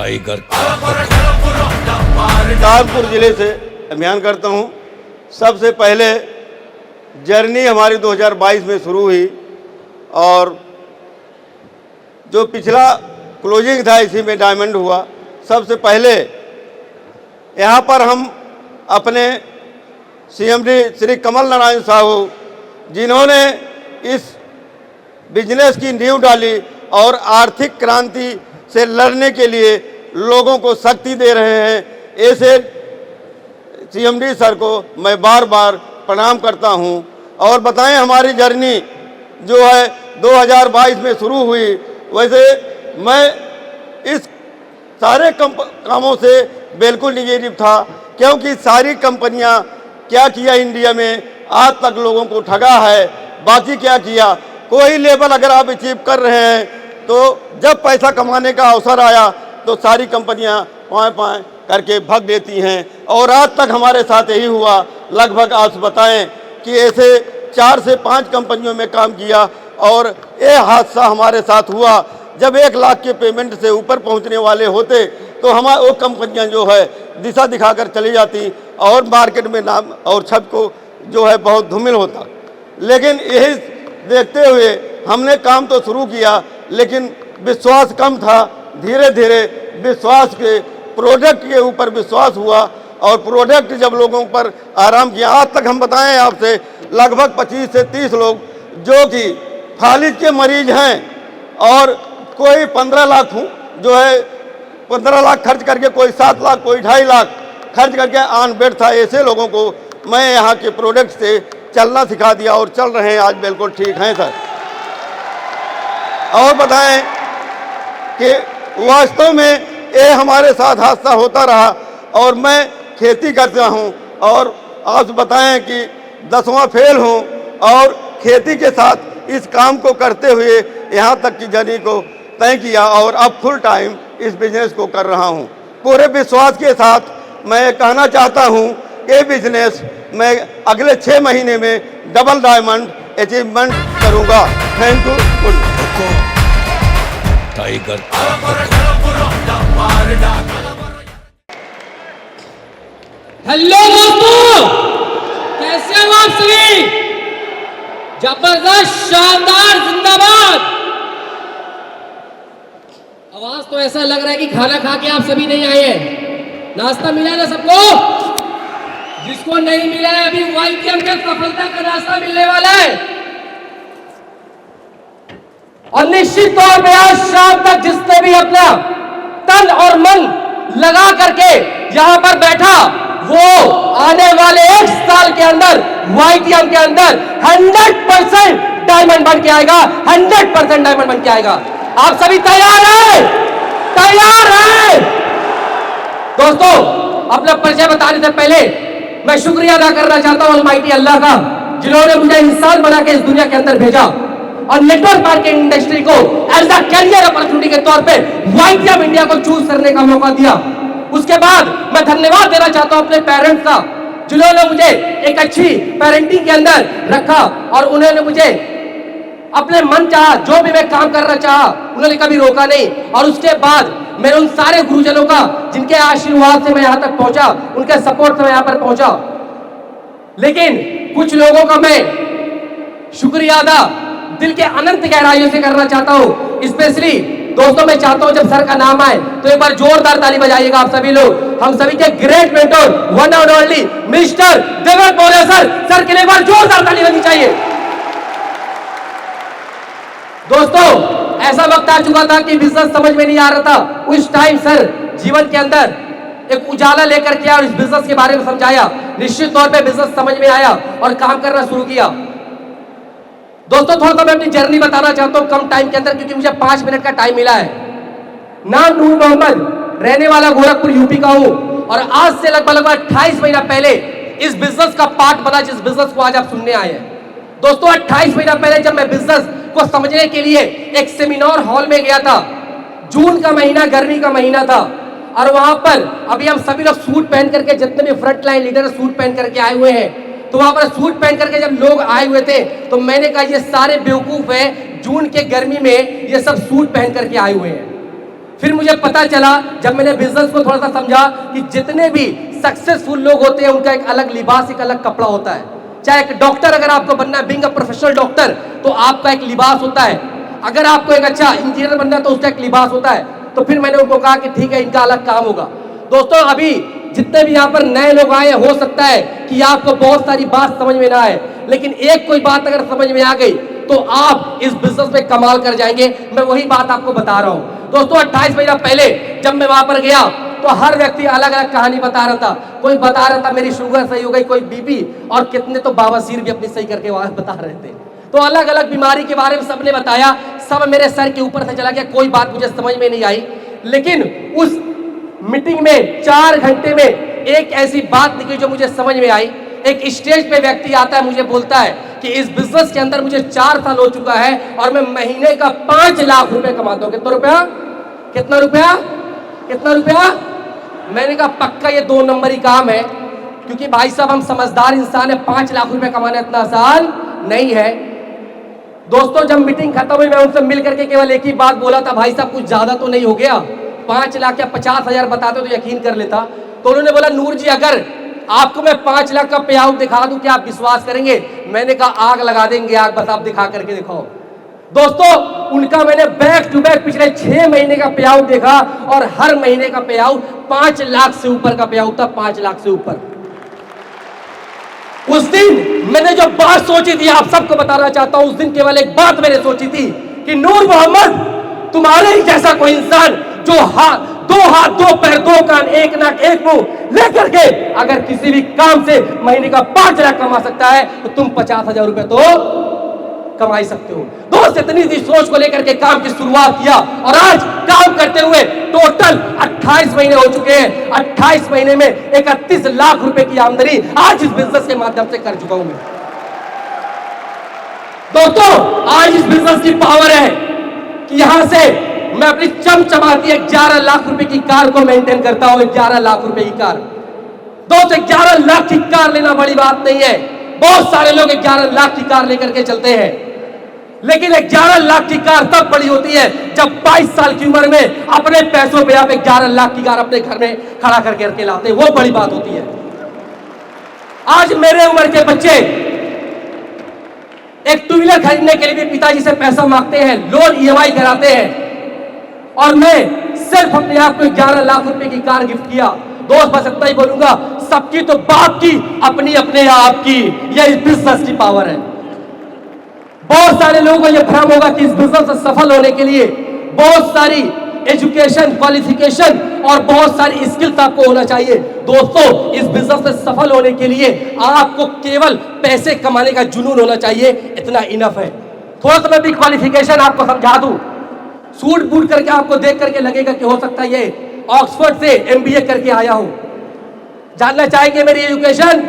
Tiger Kanpur जिले से अभियान करता हूं। सबसे पहले जर्नी हमारी 2022 में शुरू हुई और जो पिछला क्लोजिंग था इसी में डायमंड हुआ। सबसे पहले यहाँ पर हम अपने सीएमडी श्री कमल नारायण साहू जिन्होंने इस बिजनेस की नींव डाली और आर्थिक क्रांति से लड़ने के लिए लोगों को शक्ति दे रहे हैं, ऐसे सीएमडी सर को मैं बार बार प्रणाम करता हूं। और बताएं हमारी जर्नी जो है 2022 में शुरू हुई, वैसे मैं इस सारे कामों से बिल्कुल निगेटिव था, क्योंकि सारी कंपनियां क्या किया इंडिया में आज तक लोगों को ठगा है। बाकी क्या किया, कोई लेवल अगर आप अचीव कर रहे हैं तो जब पैसा कमाने का अवसर आया तो सारी कंपनियां पाएं करके भाग देती हैं। और आज तक हमारे साथ यही हुआ। लगभग आप बताएं कि ऐसे 4 से 5 कंपनियों में काम किया और ये हादसा हमारे साथ हुआ। जब 1 लाख के पेमेंट से ऊपर पहुंचने वाले होते तो हमारे वो कंपनियां जो है दिशा दिखाकर चली जाती और मार्केट में नाम और छत को जो है बहुत धूमिल होता। लेकिन यही देखते हुए हमने काम तो शुरू किया, लेकिन विश्वास कम था। धीरे धीरे विश्वास के प्रोडक्ट के ऊपर विश्वास हुआ और प्रोडक्ट जब लोगों पर आराम किया, आज तक हम बताएं आपसे लगभग 25 से 30 लोग जो कि फालिज के मरीज हैं और कोई 15 लाख जो है 15 लाख खर्च करके, कोई 7 लाख, कोई 2.5 लाख खर्च करके ऑन बेड था। ऐसे लोगों को मैं यहाँ के प्रोडक्ट से चलना सिखा दिया और चल रहे हैं, आज बिल्कुल ठीक हैं सर। और बताएं कि वास्तव में ये हमारे साथ हादसा होता रहा और मैं खेती करता हूं और आप बताएं कि 10वां फेल हूं और खेती के साथ इस काम को करते हुए यहां तक की जर्नी को तय किया और अब फुल टाइम इस बिजनेस को कर रहा हूं। पूरे विश्वास के साथ मैं कहना चाहता हूं कि बिजनेस मैं अगले 6 महीने में डबल डायमंड अचीवमेंट करूंगा। Thank you. टाइगर हेलो दोस्तों, कैसे हो आप सभी? जबरदस्त, शानदार, जिंदाबाद। आवाज तो ऐसा लग रहा है कि खाना खा के आप सभी नहीं आए हैं। नाश्ता मिला ना सबको? जिसको नहीं मिला है अभी वाईटीएम के सफलता का नाश्ता मिलने वाला है। और निश्चित तौर पे आज शाम तक जिसने भी अपना तन और मन लगा करके यहां पर बैठा, वो आने वाले 1 साल के अंदर वाईटीएम के अंदर 100% डायमंड बन के आएगा। 100% डायमंड बन के आएगा। आप सभी तैयार हैं? तैयार हैं? दोस्तों, अपना परिचय बताने से पहले मैं शुक्रिया अदा करना चाहता हूं अलमाइटी अल्लाह का, जिन्होंने मुझे इंसान बना के इस दुनिया के अंदर भेजा और नेटवर्क मार्केटिंग इंडस्ट्री को एज अ कैरियर अपॉर्चुनिटी के तौर पे वाईटीएम इंडिया को चूज करने का मौका दिया। उसके बाद मैं धन्यवाद देना चाहता हूं अपने पेरेंट्स का, जिन्होंने मुझे एक अच्छी पेरेंटिंग के अंदर रखा और उन्होंने मुझे अपने मन चाहा जो भी मैं काम करना चाहा उन्होंने कभी रोका नहीं। और उसके बाद मेरे उन सारे गुरुजनों का जिनके आशीर्वाद से मैं यहां तक पहुंचा, उनके सपोर्ट से मैं यहां पर पहुंचा। लेकिन कुछ लोगों का मैं शुक्रिया अदा दिल के अनंत गहराइयों से करना चाहता हूं। स्पेशली दोस्तों, मैं चाहता हूं जब सर का नाम आए तो एक बार जोरदार ताली बजाइएगा आप सभी लोग। हम सभी के great mentor, one and only mister Devendra बोले सर के लिए एक बार जोरदार ताली बजनी चाहिए। दोस्तों, ऐसा वक्त आ चुका था कि बिजनेस समझ में नहीं आ रहा था। उस टाइम सर जीवन के अंदर एक उजाला लेकर के और इस बिजनेस के बारे में समझाया। निश्चित तौर पे बिजनेस समझ में आया और काम करना शुरू किया। दोस्तों, थोड़ा सा मैं अपनी जर्नी बताना चाहता हूं कम टाइम के अंदर, क्योंकि मुझे 5 मिनट का टाइम मिला है। नाम नूर मोहम्मद, रहने वाला गोरखपुर यूपी का हूं और आज से लगभग 28 महीना पहले इस बिजनेस का पार्ट बना जिस बिजनेस को आज आप सुनने आए हैं। दोस्तों, 28 महीना पहले जब मैं बिजनेस को समझने के लिए एक सेमिनार हॉल में गया था, जून का महीना, गर्मी का महीना था और वहां पर अभी हम सभी लोग सूट पहन करके, जितने भी फ्रंट लाइन लीडर सूट पहन करके आए हुए हैं, तो वहां पर सूट पहन करके जब लोग आए हुए थे तो मैंने कहा ये सारे बेवकूफ हैं, जून के गर्मी में ये सब सूट पहन करके आए हुए हैं। फिर मुझे पता चला जब मैंने बिजनेस को थोड़ा सा समझा कि जितने भी सक्सेसफुल लोग होते हैं उनका एक अलग लिबास, एक अलग कपड़ा होता है। चाहे एक डॉक्टर अगर आपको बनना है, बीइंग अ प्रोफेशनल डॉक्टर, तो आपका एक लिबास होता है। अगर आपको एक अच्छा इंजीनियर बनना है तो उसका एक लिबास होता है। तो फिर मैंने उनको कहा कि ठीक है, इनका अलग काम होगा। दोस्तों, अभी जितने भी यहाँ पर नए लोग आए, हो सकता है कि आपको बहुत सारी बात समझ में ना आए, लेकिन एक कोई बात अगर समझ में आ गई तो आप इस बिजनेस में कमाल कर जाएंगे। मैं वही बात आपको बता रहा हूँ। दोस्तों, 28 महीना पहले जब मैं वहां पर गया तो हर व्यक्ति अलग अलग कहानी बता रहा था। कोई बता रहा था मेरी शुगर सही हो गई, कोई बीपी, और कितने तो बवासीर भी अपनी सही करके वहां बता रहे थे। तो अलग अलग बीमारी के बारे में सबने बताया, सब मेरे सर के ऊपर से चला गया, कोई बात मुझे समझ में नहीं आई। लेकिन उस मीटिंग में 4 घंटे में एक ऐसी बात निकली जो मुझे समझ में आई। एक स्टेज पे व्यक्ति आता है, मुझे बोलता है कि इस बिजनेस के अंदर मुझे 4 साल हो चुका है और मैं महीने का 5 लाख रुपए कमाता हूं। कितना रुपया? कितना रुपया? कितना रुपया? मैंने कहा पक्का ये 2 नंबरी काम है, क्योंकि भाई साहब हम समझदार इंसान है, 5 लाख रुपए कमाना इतना आसान नहीं है। दोस्तों, जब मीटिंग खत्म हुई मैं उनसे मिल करके केवल एक ही बात बोला था, भाई साहब कुछ ज्यादा तो नहीं हो गया? 5 लाख या 50,000 बताते तो यकीन कर लेता। तो उन्होंने बोला, नूर जी अगर आपको मैं 5 लाख का पे आउट दिखा दूं क्या आप विश्वास करेंगे? मैंने कहा आग लगा देंगे, आग, बस आप दिखा करके दिखाओ। दोस्तों, उनका मैंने बैक टू बैक पिछले 6 महीने का पे आउट देखा और हर महीने का पे आउट 5 लाख से ऊपर का पे आउट था, 5 लाख से ऊपर। उस दिन मैंने जो बात सोची थी आप सबको बताना चाहता हूं। उस दिन केवल एक बात मैंने सोची थी कि नूर मोहम्मद, तुम्हारे ही जैसा कोई इंसान जो दो हाथ, 2 पैर, 2 कान, 1 नाक, 1 मुंह लेकर के अगर किसी भी काम से महीने का 5 लाख कमा सकता है तो तुम 50,000 रुपए तो कमा ही सकते हो। दोस्त, इतनी सी सोच को लेकर के काम की शुरुआत किया और आज काम करते हुए टोटल 28 महीने हो चुके हैं। 28 महीने में 31 लाख रुपए की आमदनी आज इस बिजनेस के माध्यम से कर चुका हूं मैं। दोस्तों, आज इस बिजनेस की पावर है कि यहां से मैं अपनी चमचमाती 11 लाख रुपए की कार को मेंटेन करता हूं। 11 लाख रुपए की कार। दोस्तों, 11 लाख की कार लेना बड़ी बात नहीं है। बहुत सारे लोग 11 लाख की कार लेकर के चलते हैं, लेकिन 11 लाख की कार तब बड़ी होती है जब 22 साल की उम्र में अपने पैसों पे आप 11 लाख की कार अपने घर में खड़ा करके लाते हैं, वो बड़ी बात होती है। आज मेरे उम्र के बच्चे एक 2 व्हीलर खरीदने के लिए भी पिताजी से पैसा मांगते हैं, लोन EMI कराते हैं, और मैं सिर्फ अपने आप को 11 लाख रुपए की कार गिफ्ट किया। दोस्त, बस इतना ही बोलूंगा, सबकी तो बाप की, अपनी अपने आप की। यह इस बिजनेस की पावर है। बहुत सारे लोगों को यह भ्रम होगा कि इस बिजनेस में सफल होने के लिए बहुत सारी एजुकेशन, क्वालिफिकेशन और बहुत सारी स्किल्स आपको होना चाहिए। दोस्तों, इस बिजनेस में सफल होने के लिए आपको केवल पैसे कमाने का जुनून होना चाहिए, इतना इनफ है। थोड़ा सा मैं भी क्वालिफिकेशन आपको समझा दूं। सूट बूट करके आपको देख करके लगेगा कि हो सकता है ये ऑक्सफोर्ड से MBA करके आया हूं। जानना चाहेंगे मेरी एजुकेशन?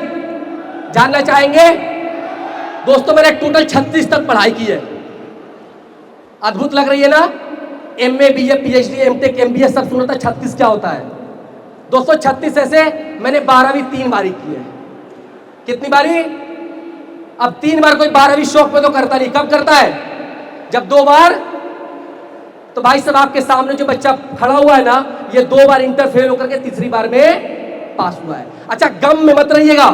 जानना चाहेंगे? दोस्तों, मैंने टोटल 36 तक पढ़ाई की है। अद्भुत लग रही है ना? MA, BA, PhD, MTech, MBA सब सुना था। 36 क्या होता है? दोस्तों, 36 ऐसे मैंने 12वीं 3 बारी की है। कितनी बारी? अब 3 बार कोई 12वीं शौक पे तो करता नहीं। कब करता है? जब 2 बार। तो भाई साहब, आपके सामने जो बच्चा खड़ा हुआ है ना, ये 2 बार इंटर फेल होकर के तीसरी बार में पास हुआ है। अच्छा, गम में मत रहिएगा।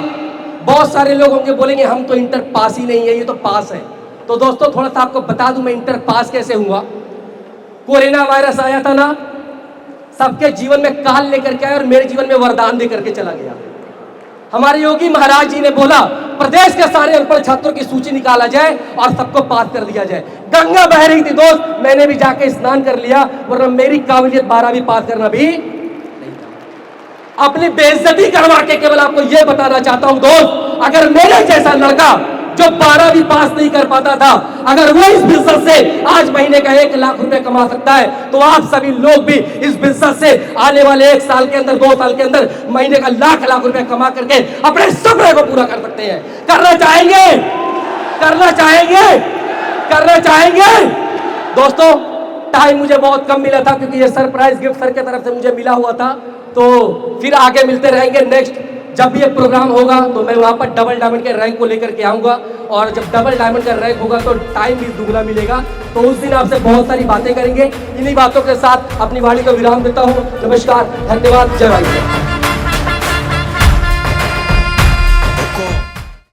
बहुत सारे लोग होंगे बोलेंगे हम तो इंटर पास ही नहीं है, ये तो पास है। तो दोस्तों, थोड़ा सा आपको बता दूं मैं इंटर पास कैसे हुआ। कोरोना वायरस आया था ना, सबके जीवन में काल लेकर के आया और मेरे जीवन में वरदान देकर के चला गया। हमारे योगी महाराज जी ने बोला प्रदेश के सारे अनपढ़ छात्रों की सूची निकाला जाए और सबको पास कर दिया जाए। गंगा बह रही थी दोस्त, मैंने भी जाके स्नान कर लिया, वरना मेरी काबिलियत 12वीं पास करना भी नहीं था। अपनी बेइज्जती करवा के केवल आपको यह बताना चाहता हूं दोस्त, अगर मेरे जैसा लड़का जो 12वीं पास नहीं कर पाता था, अगर वो इस बिजनेस से आज महीने का 1 लाख रुपए कमा सकता है, तो आप सभी लोग भी इस बिजनेस से आने वाले 1 साल के अंदर, 2 साल के अंदर महीने का लाख रुपए कमा करके अपने सपने को पूरा कर सकते हैं। करना चाहेंगे? करना चाहेंगे? करना चाहेंगे? दोस्तों, टाइम मुझे बहुत कम मिला था क्योंकि ये सरप्राइज गिफ्ट सर की तरफ से मुझे मिला हुआ था। तो फिर आगे मिलते रहेंगे। नेक्स्ट जब भी ये प्रोग्राम होगा तो मैं वहां पर डबल डायमंड के रैंक को लेकर के आऊंगा और जब डबल डायमंड का रैंक होगा तो टाइम भी दुगना मिलेगा। तो उस दिन आपसे बहुत सारी बातें करेंगे। इन्हीं बातों के साथ अपनी वाणी को विराम देता हूँ। नमस्कार, धन्यवाद, जय भाई।